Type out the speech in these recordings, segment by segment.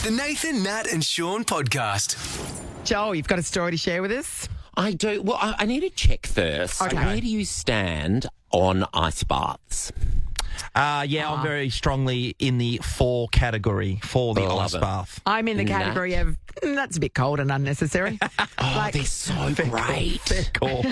The Nathan, Nat and Shaun podcast. Joel, you've got a story to share with us? I do. Well, I need to check first. Okay. Where do you stand on ice baths? I'm very strongly in the 4 category for the Love ice it. bath. I'm in the category of, that's a bit cold and unnecessary. They're so great. Fair call,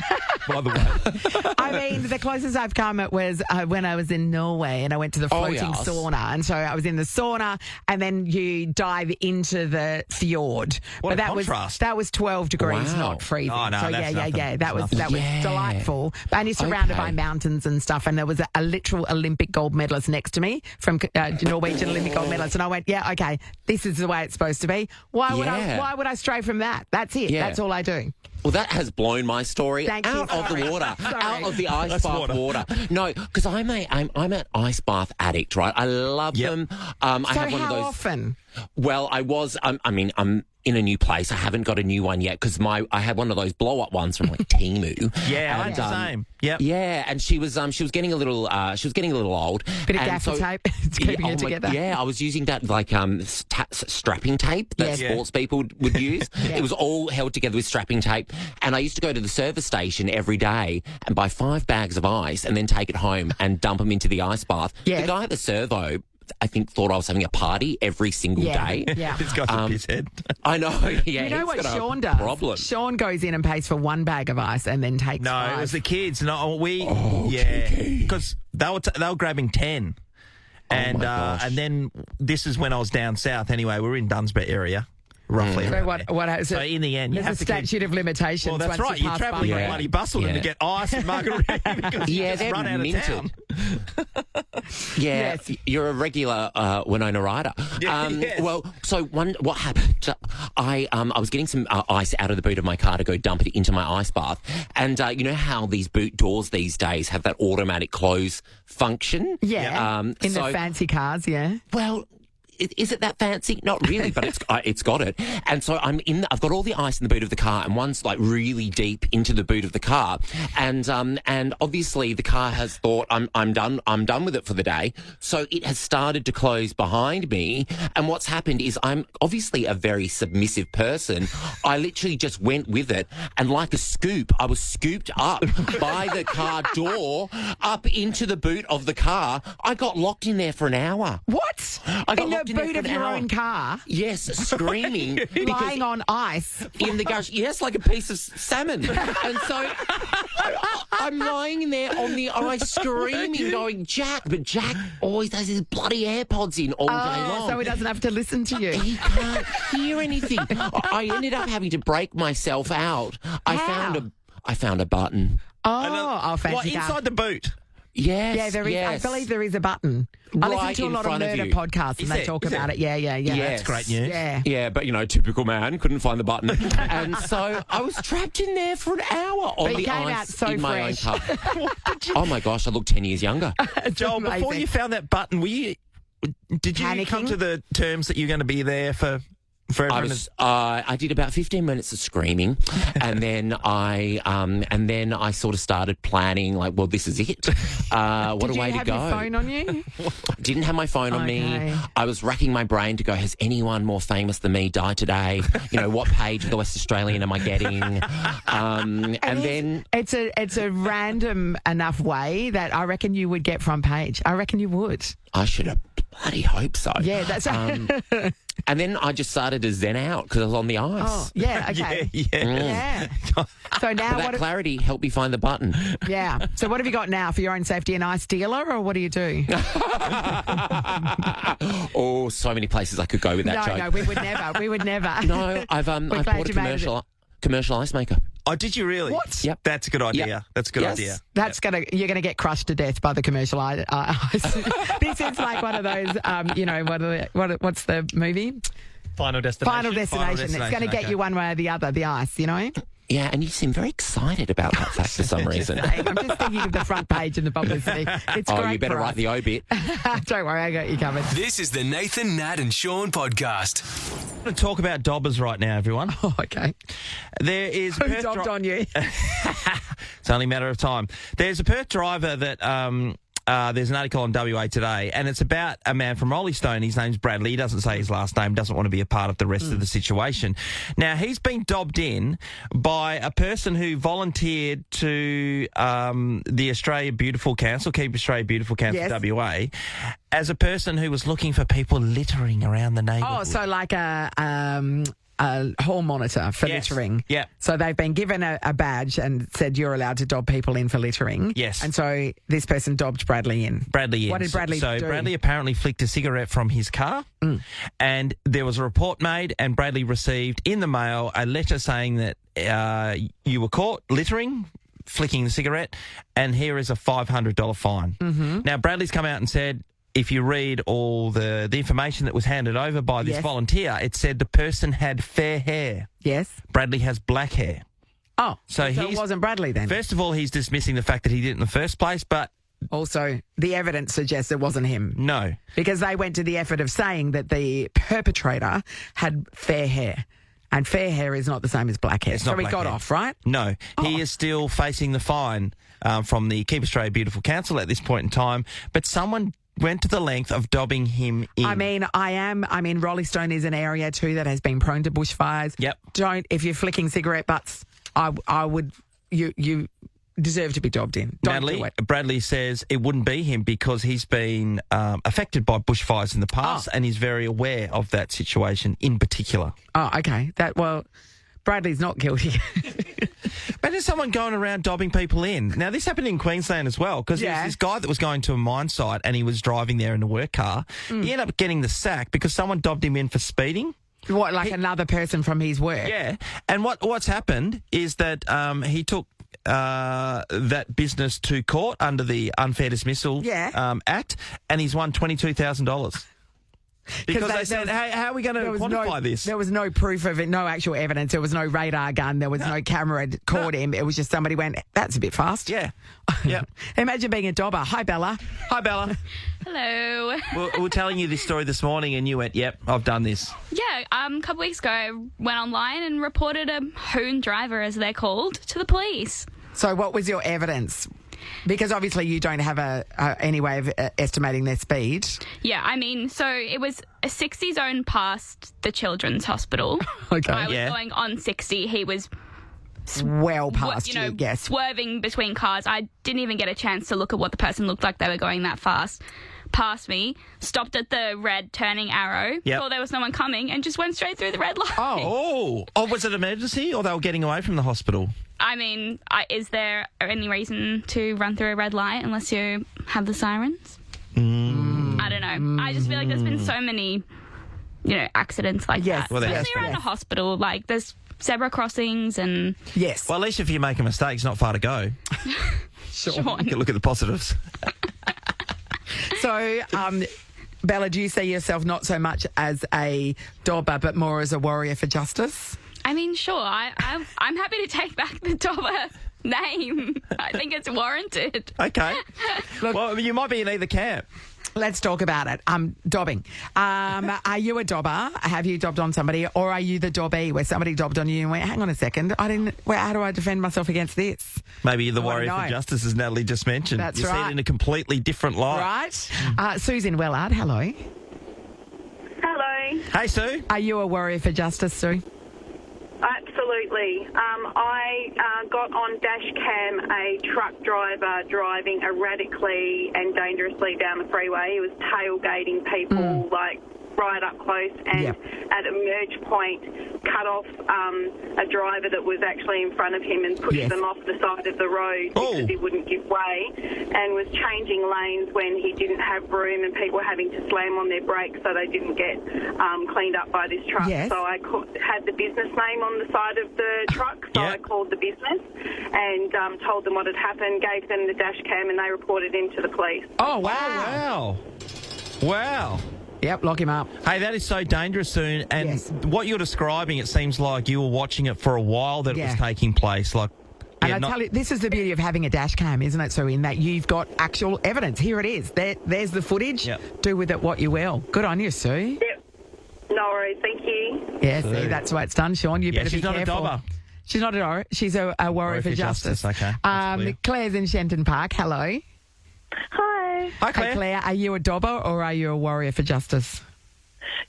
by the way. I mean, the closest I've come it was when I was in Norway and I went to the floating yes. sauna. And so I was in the sauna and then you dive into the fjord. What but a that contrast. that was 12 degrees, Wow. not freezing. Oh, no, so that's nothing. that was Yeah. delightful. And you're surrounded Okay. by mountains and stuff. And there was a literal Olympic gold medalist next to me from Norwegian Olympic gold medalist. And I went, yeah, okay, this is the way it's supposed to be. Why would I stray from that? That's it. Yeah. That's all I do. Well, that has blown my story Thank you. out of the water, Sorry. out of the ice That's bath water. No, because I'm an ice bath addict, right? I love Yep. them. So I have one of how those. often? Well, I'm in a new place. I haven't got a new one yet because I had one of those blow up ones from like Temu. Yeah, And, I'm the same. Yep. Yeah, and she was getting a little old. Bit of And gaffer so- tape to keep it together. Yeah, I was using that like strapping tape that Yes. sports people would use. Yeah. It was all held together with strapping tape, and I used to go to the service station every day and buy 5 bags of ice and then take it home and dump them into the ice bath. Yeah. The guy at the servo, I think, thought I was having a party every single day. Yeah. This guy's a pisshead. I know. Yeah, You know he's what got a Sean does? Problem. Sean goes in and pays for 1 bag of ice and then takes No, 5. it was the kids. No, Kiki. because they were grabbing 10, and my gosh. and then this is when I was down south. Anyway, we're in Dunsborough area, roughly. So around what there. happens? So in the end, you There's have a to keep. statute of limitations. Well, that's once right. you You're pass travelling by. Yeah. bloody Busselton Yeah. to get ice and margarita because you Yeah, just they're run out of minted. town. Yeah, Yes. you're a regular Winona rider. Yes. Well, so what happened? I was getting some ice out of the boot of my car to go dump it into my ice bath, and you know how these boot doors these days have that automatic close function? Yeah. In the so- fancy cars, yeah. Well, is it that fancy? Not really, but it's got it. And so I've got all the ice in the boot of the car, and one's like really deep into the boot of the car, and obviously the car has thought I'm done with it for the day, so it has started to close behind me. And what's happened is I'm obviously a very submissive person. I literally just went with it, and like a scoop, I was scooped up by the car door up into the boot of the car. I got locked in there for an hour. What? I got In locked the in there boot for of an your hour. own car? Yes, screaming. Lying on ice. In the garage. Yes, like a piece of salmon. And so I'm lying in there on the ice screaming, going, Jack. But Jack always has his bloody AirPods in all day long. So he doesn't have to listen to you. He can't hear anything. I ended up having to break myself out. How? I found a button. Oh, fancy What, car. inside the boot? Yes. Yeah, there is. yes. I believe there is a button. I listen Right to a in lot of front of murder you. podcasts and Is they it? talk Is about it? it. Yeah. Yeah. That's great news. Yeah. Yeah, but, typical man, couldn't find the button. And so I was trapped in there for an hour on But the you came ice out so in my fresh. own car. Oh, my gosh, I look 10 years younger. Joel, before amazing. you found that button, did you Panicking? come to the terms that you're going to be there for everyone? I did about 15 minutes of screaming, and then I sort of started planning, like, well, this is it. What Did a you way to have go. your phone on you? Didn't have my phone on me. Okay. I was racking my brain to go, has anyone more famous than me died today? What page of the West Australian am I getting? And then... It's a random enough way that I reckon you would get front page. I reckon you would. I should have bloody hope so. Yeah, that's And then I just started to zen out because I was on the ice. Oh, yeah, okay. Yeah. Yeah. So now But that clarity helped me find the button. yeah. So what have you got now for your own safety? An ice dealer, or what do you do? Oh, so many places I could go with that joke. No, we would never. We would never. No, I've glad bought a you made it. commercial ice maker. Oh, did you really? What? Yep. That's a good idea. Yep. That's a good Yes. idea. That's you're gonna get crushed to death by the commercial ice. This is like one of those, what's the movie? Final Destination. Final Destination. It's going to get okay. you one way or the other, the ice, Yeah, and you seem very excited about that fact for some reason. I'm just thinking of the front page and the publicity. It's Oh, great you better for write us. the obit. Don't worry, I got you covered. This is the Nathan, Nat and Shaun podcast. I'm going to talk about Dobbers right now, everyone. Oh, okay. There is a Who Perth dobbed on you? It's only a matter of time. There's a Perth driver that there's an article on WA Today, and it's about a man from Rolling Stone. His name's Bradley. He doesn't say his last name, doesn't want to be a part of the rest of the situation. Now, he's been dobbed in by a person who volunteered to the Australia Beautiful Council, Keep Australia Beautiful Council, WA, as a person who was looking for people littering around the neighbourhood. Oh, so like a hall monitor for littering. Yeah. So they've been given a badge and said you're allowed to dob people in for littering. Yes. And so this person dobbed Bradley in. What did Bradley do? So Bradley apparently flicked a cigarette from his car, and there was a report made, and Bradley received in the mail a letter saying that you were caught littering, flicking the cigarette, and here is a $500 fine. Now, Bradley's come out and said, if you read all the information that was handed over by this volunteer, it said the person had fair hair. Yes. Bradley has black hair. Oh, so it wasn't Bradley then? First of all, he's dismissing the fact that he did it in the first place, but... Also, the evidence suggests it wasn't him. No. Because they went to the effort of saying that the perpetrator had fair hair. And fair hair is not the same as black hair. So he got off, right? No. He is still facing the fine from the Keep Australia Beautiful Council at this point in time, but someone went to the length of dobbing him in. I mean, Rolling Stone is an area too that has been prone to bushfires. Yep. If you're flicking cigarette butts, you deserve to be dobbed in. Don't do it. Bradley says it wouldn't be him because he's been affected by bushfires in the past and he's very aware of that situation in particular. Oh, okay. Bradley's not guilty. Imagine someone going around dobbing people in. Now, this happened in Queensland as well, because there was this guy that was going to a mine site and he was driving there in a work car. He ended up getting the sack because someone dobbed him in for speeding. What, like another person from his work? Yeah. And what's happened is that he took that business to court under the Unfair Dismissal Act, and he's won $22,000. Because they said, hey, how are we going to quantify this? There was no proof of it, no actual evidence. There was no radar gun. There was no camera that caught him. It was just somebody went, that's a bit fast. Yeah. Yeah. Imagine being a dobber. Hi, Bella. Hi, Bella. Hello. We're telling you this story this morning and you went, yep, I've done this. Yeah, a couple weeks ago I went online and reported a hoon driver, as they're called, to the police. So what was your evidence? Because obviously you don't have any way of estimating their speed. Yeah, I mean, so it was a 60 zone past the Children's Hospital. Okay. I was going on 60. He was well past you, yes. Swerving between cars. I didn't even get a chance to look at what the person looked like. They were going that fast. Past me, stopped at the red turning arrow, thought there was no one coming, and just went straight through the red light. Oh, was it an emergency or they were getting away from the hospital? I mean, is there any reason to run through a red light unless you have the sirens? I don't know. I just feel like there's been so many, accidents like that. Well, especially around a hospital. Like, there's zebra crossings and... Yes. Well, at least if you make a mistake, it's not far to go. Sure. You can look at the positives. So, Bella, do you see yourself not so much as a dobber, but more as a warrior for justice? I mean, sure. I'm happy to take back the dobber name. I think it's warranted. Okay. Look, well, you might be in either camp. Let's talk about it. Dobbing. Are you a dobber? Have you dobbed on somebody? Or are you the dobbee where somebody dobbed on you and went, hang on a second, how do I defend myself against this? Maybe you're the warrior for justice, as Natalie just mentioned. That's you right. see it in a completely different light. Right. Susan Wellard, hello. Hello. Hey, Sue. Are you a warrior for justice, Sue? Absolutely. I got on dash cam a truck driver driving erratically and dangerously down the freeway. He was tailgating people right up close and at a merge point cut off a driver that was actually in front of him and pushed them off the side of the road because he wouldn't give way, and was changing lanes when he didn't have room and people were having to slam on their brakes so they didn't get cleaned up by this truck. Yes. So I had the business name on the side of the truck, so I called the business and told them what had happened, gave them the dash cam, and they reported him to the police. Oh, wow. Wow. Yep, lock him up. Hey, that is so dangerous, Soon. And what you're describing, it seems like you were watching it for a while that it was taking place. And I tell you, this is the beauty of having a dash cam, isn't it? So in that you've got actual evidence. Here it is. There's the footage. Yep. Do with it what you will. Good on you, Sue. Yep. No worries. Thank you. Yeah, see, that's why it's done, Sean. You better be careful. She's not a dobber. She's not a dobber. She's a warrior for justice. Okay. Claire's in Shenton Park. Hello. Hi. Hi. Hi, Claire. Hey, Claire, are you a dobber or are you a warrior for justice?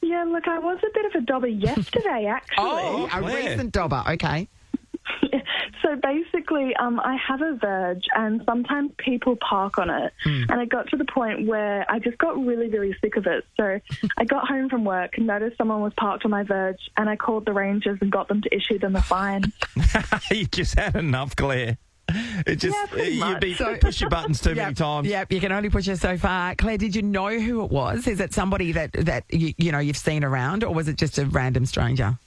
Yeah, look, I was a bit of a dobber yesterday, actually. Oh, a Claire. recent dobber. Okay. So basically, I have a Verge, and sometimes people park on it. And it got to the point where I just got really, really sick of it. So I got home from work, noticed someone was parked on my Verge, and I called the Rangers and got them to issue them a fine. You just had enough, Claire. It just you push your buttons too many times. Yep, you can only push it so far. Claire, did you know who it was? Is it somebody that you've seen around, or was it just a random stranger?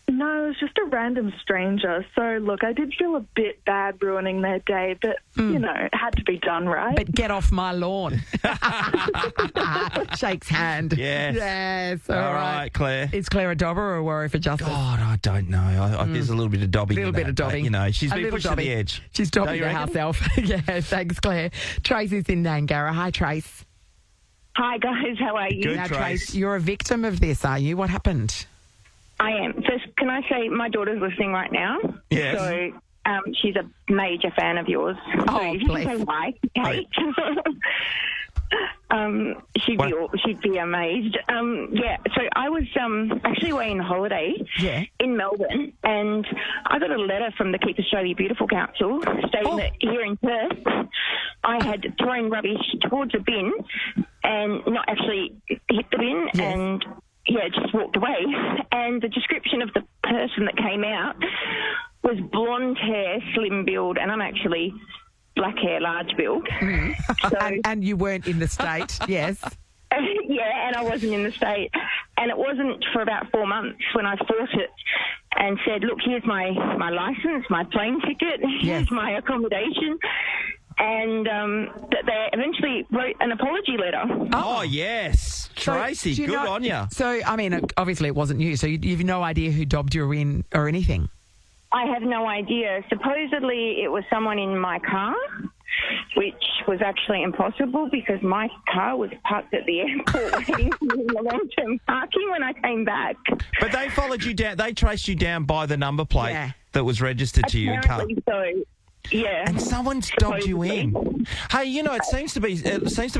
No, it was just a random stranger. So, look, I did feel a bit bad ruining their day, but, it had to be done, right? But get off my lawn. Shakes hand. Yes. Yes. All right, Claire. Is Claire a dobber or a warrior for justice? God, I don't know. There's a little bit of dobbing. A little bit of dobbing. She's A been little pushed to the edge. She's Don't dobbing you the reckon? house elf. Yeah, thanks, Claire. Tracy's in Nangara. Hi, Trace. Hi, guys. How are you? Good, Now, Trace. you're a victim of this, are you? What happened? I am. First, can I say my daughter's listening right now? Yes. So she's a major fan of yours. Oh, so if you bless. can say hi, Kate. She'd be amazed. So I was actually away on holiday in Melbourne, and I got a letter from the Keep Australia Beautiful Council stating that here in Perth I had thrown rubbish towards a bin and not actually hit the bin and just walked away. And the description of the person that came out was blonde hair, slim build, and I'm actually black hair, large build. So, And you weren't in the state, yes. and I wasn't in the state. And it wasn't for about 4 months when I fought it and said, look, here's my licence, my plane ticket, here's my accommodation. And they eventually wrote an apology letter. Oh, yes. Tracy, So, good on you. So, I mean, obviously it wasn't you, so you've no idea who dobbed you in or anything? I have no idea. Supposedly it was someone in my car, which was actually impossible because my car was parked at the airport waiting for me in the long-term parking when I came back. But they followed you down. They traced you down by the number plate that was registered to your car. Apparently so. Yeah. And someone's dobbed you in. Hey, it seems to be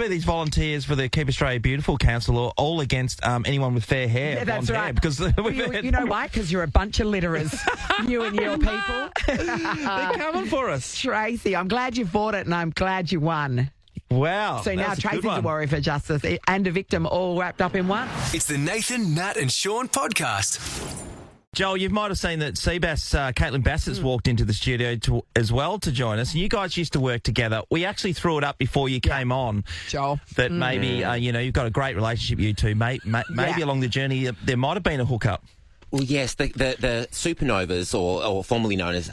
these volunteers for the Keep Australia Beautiful Council are all against anyone with fair hair. Yeah, that's blonde right. Hair, because You know why? Because you're a bunch of litterers. You and your people. they're coming for us. Tracy, I'm glad you fought it and I'm glad you won. Wow. So now that's Tracy's good a one. warrior for justice and a victim all wrapped up in one. It's the Nathan, Nat and Shaun podcast. Joel, you might have seen that Seabass, Caitlin Bassett's walked into the studio as well to join us. And you guys used to work together. We actually threw it up before you came on. Joel. That maybe, you've got a great relationship, you two. Maybe along the journey there might have been a hookup. Well, yes, the supernovas, or formerly known as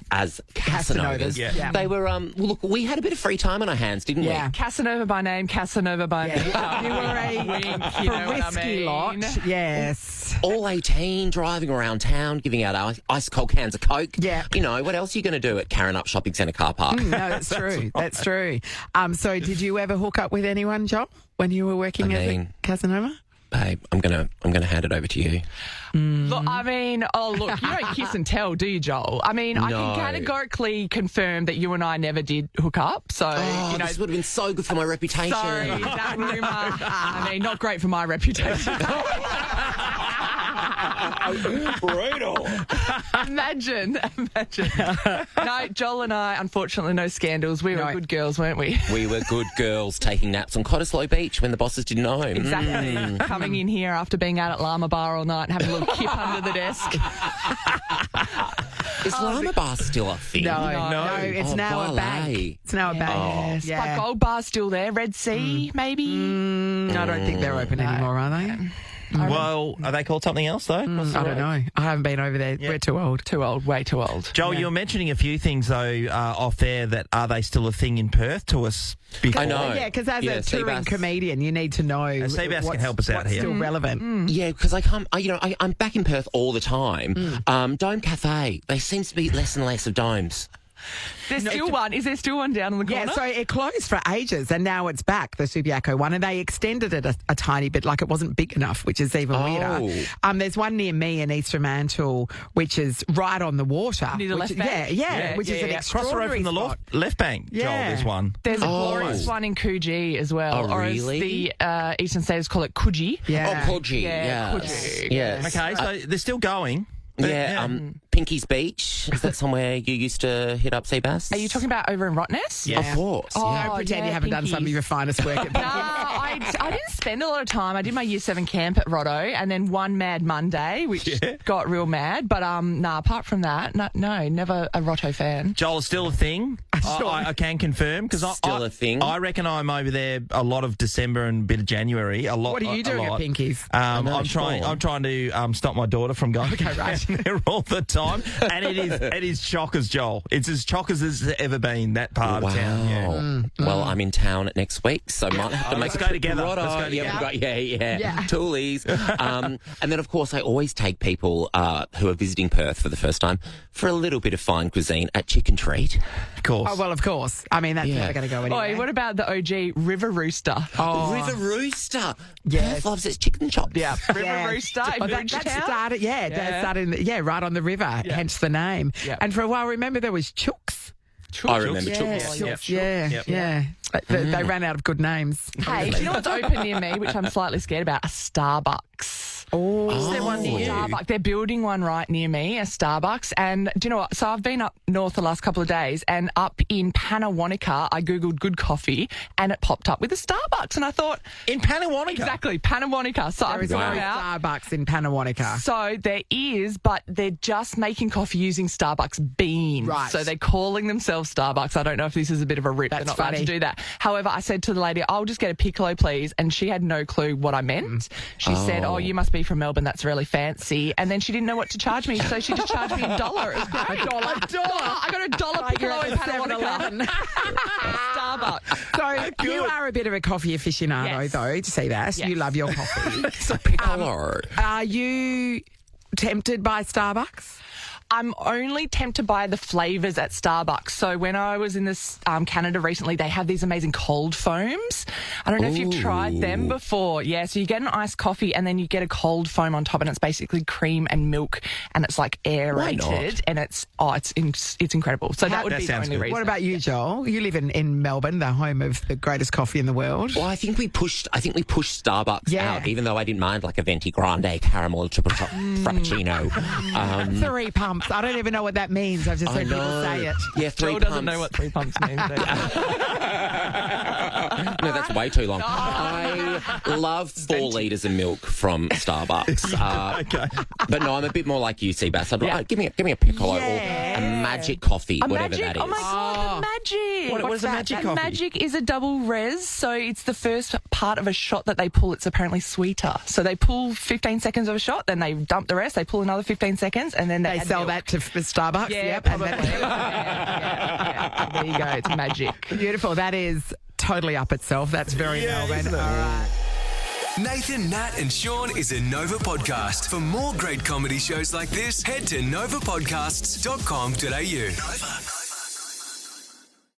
Casanovas, Yeah. they were, look, we had a bit of free time on our hands, didn't we? Casanova by name, Casanova by name. You were a risky lot. Yes. All 18, driving around town, giving out ice cold cans of Coke. Yeah. What else are you going to do at Karen Up Shopping Centre car park? No, that's true. That's true. So did you ever hook up with anyone, Joel, when you were working as a Casanova? Babe, I'm gonna hand it over to you. Look, you don't kiss and tell, do you, Joel? I mean, I No. can categorically confirm that you and I never did hook up. So, This would have been so good for my reputation. sorry, that rumour. Not great for my reputation. Brutal. Imagine. No, Joel and I, unfortunately, no scandals. We were good girls, weren't we? We were good girls taking naps on Cottesloe Beach when the bosses didn't know. Exactly. Coming in here after being out at Llama Bar all night and having a little kip under the desk. Is Llama Bar still a thing? No, it's now a bank. It's now a bank. Yes. But Gold Bar's still there. Red Sea, maybe? I don't think they're open anymore, are they? Well, are they called something else, though? I don't know. I haven't been over there. Yeah. We're too old. Too old, way too old. Joel, you were mentioning a few things, though, off there that are they still a thing in Perth to us before? I know. Yeah, because as a touring Seabass. comedian, you need to know Seabass can help us out what's here. still relevant. Yeah, because I'm back in Perth all the time. Dome Cafe, there seems to be less and less of domes. There's still one. Is there still one down in the corner? Yeah, so it closed for ages and now it's back, the Subiaco one, and they extended it a tiny bit, like it wasn't big enough, which is even weirder. There's one near me in East Fremantle, which is right on the water. Near the left bank? Which is an extraordinary Across the road from the left bank, Joel, there's one. There's a glorious one in Coogee as well. Oh, or really? as the Eastern States call it Coogee. Yeah. Oh, Coogee. Yeah, Yes. Coogee. Yes. Okay, so they're still going. Pinky's Beach. Is that somewhere you used to hit up sea bass? Are you talking about over in Rottnest? Yeah. Of course. Oh, yeah. Don't pretend you haven't done some of your finest work at No, I didn't spend a lot of time. I did my Year 7 camp at Rotto and then one Mad Monday, which got real mad. But apart from that, no, never a Rotto fan. Joel, it's still a thing. I can confirm because Still a thing. I reckon I'm over there a lot of December and a bit of January. A lot. What are you doing at Pinky's? I'm trying to stop my daughter from going there all the time, and it is chockers, Joel. It's as chockers as it's ever been, that part of town. Yeah. Well, I'm in town next week, so might have to make let's go together. Rotto. Let's go together. Yeah. Toolies. And then, of course, I always take people who are visiting Perth for the first time for a little bit of fine cuisine at Chicken Treat. Of course. Oh, well, of course. I mean, that's never going to go anywhere. Oh, what about the OG River Rooster? Oh. River Rooster. Yes. Perth loves its chicken chops. Yeah, River Rooster in that Bridgetown. started, right on the river, hence the name. Yeah. And for a while, remember, there was Chooks. I remember Chooks. Chooks. Yeah. They ran out of good names. Hey, do you know what's open near me, which I'm slightly scared about? A Starbucks. Oh, Is there one near you? Starbucks. They're building one right near me, a Starbucks. And do you know what? So I've been up north the last couple of days, and up in Pannawonica, I Googled good coffee, and it popped up with a Starbucks. And I thought... In Pannawonica? Exactly, Pannawonica. So there is no Starbucks in Pannawonica. So there is, but they're just making coffee using Starbucks beans. Right. So they're calling themselves Starbucks. I don't know if this is a bit of a rip. That's They're not allowed funny. to do that. However, I said to the lady, I'll just get a piccolo, please. And she had no clue what I meant. She said, you must be from Melbourne. That's really fancy. And then she didn't know what to charge me. So she just charged me $1. It was great. $1. I got $1 piccolo in Pannawonica. Starbucks. So you are a bit of a coffee aficionado, though, to see that. Yes. You love your coffee. So piccolo. Are you tempted by Starbucks? I'm only tempted by the flavours at Starbucks. So when I was in this Canada recently, they have these amazing cold foams. I don't know if you've tried them before. Yeah, so you get an iced coffee and then you get a cold foam on top, and it's basically cream and milk, and it's like aerated, and it's incredible. So that would be the only reason. What about you, Joel? You live in Melbourne, the home of the greatest coffee in the world. Well, I think we pushed Starbucks out, even though I didn't mind like a venti grande caramel triple chocolate frappuccino. 3 pumps. I don't even know what that means. I've just heard people say it. Yeah, 3 Joel pumps. doesn't know what 3 pumps means. No, that's way too long. I love 4 litres of milk from Starbucks. Okay. But no, I'm a bit more like you, Seabass. I'd like, give me a piccolo or a magic coffee, whatever that is. Oh my God, the magic. What is a magic coffee? Magic is a double res, so it's the first part of a shot that they pull. It's apparently sweeter. So they pull 15 seconds of a shot, then they dump the rest, they pull another 15 seconds, and then they sell milk. that to Starbucks. Yeah, yep. probably. Yeah. There you go. It's magic. Beautiful. That is totally up itself. That's very Melbourne. All right. Nathan, Nat and Sean is a Nova podcast. For more great comedy shows like this, head to novapodcasts.com.au. Nova.